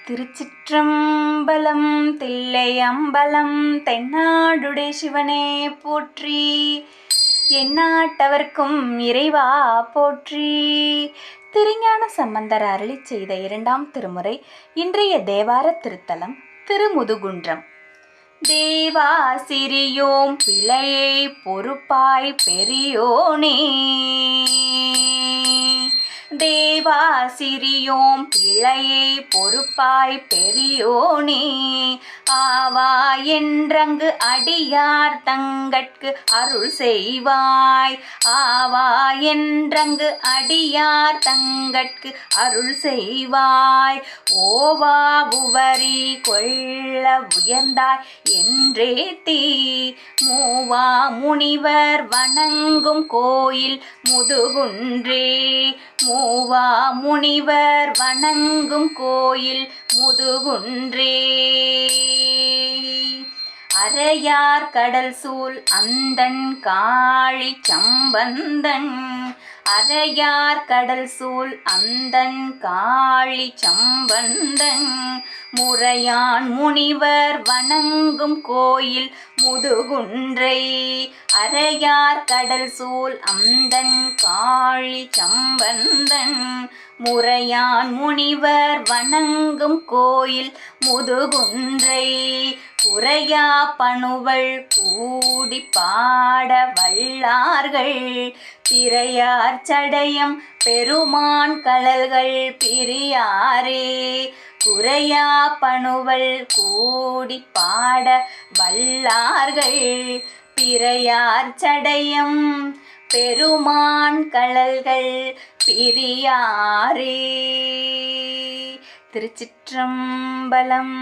திருச்சிற்றம்பலம். தில்லை அம்பலம் தென்னாடுடைய சிவனே போற்றி. எந்நாட்டவர்க்கும் இறைவா போற்றி. திருஞான சம்பந்தர் அருளிச் செய்த 2ஆம் திருமுறை. இன்றைய தேவார திருத்தலம் திருமுதுகுன்றம். தேவா சிறியோம் பிழையை பொறுப்பாய் பெரியோனே, தேவா சிறியோம் பிழையை பொறுப்பாய் பெரியோனே, ஆவா என்றங்கு அடியார் தங்கட்கு அருள் செய்வாய், ஆவா என்றங்கு அடியார் தங்கட்கு அருள் செய்வாய், ஓவா உவரி கொள்ள உயர்ந்தாய் என்றே தீ, மூவா முனிவர் வணங்கும் கோயில் முதுகுன்றே, மூவா முனிவர் வணங்கும் கோயில் முதுகுன்றே. அரையார் கடல் சூழ் அந்தண் காழி சம்பந்தன், அரையார் கடல் சூழ் அந்தண் காழி சம்பந்தன், முறையான் முனிவர் வணங்கும் கோயில் முதுகுன்றை, அரையார் கடல் சூழ் அந்தண் காழி சம்பந்தன், முறையான் முனிவர் வணங்கும் கோயில் முதுகுன்றை, குறையா பணுவல் கூடி பாட வல்லார்கள், திரையார் சடையம் பெருமான் கழல்கள் பிரியாரே, குறையா பணுவல் கூடி பாட வல்லார்கள், பிறையார் சடையம் பெருமான் கழல்கள் பிரியாரே. திருச்சிற்றம்பலம்.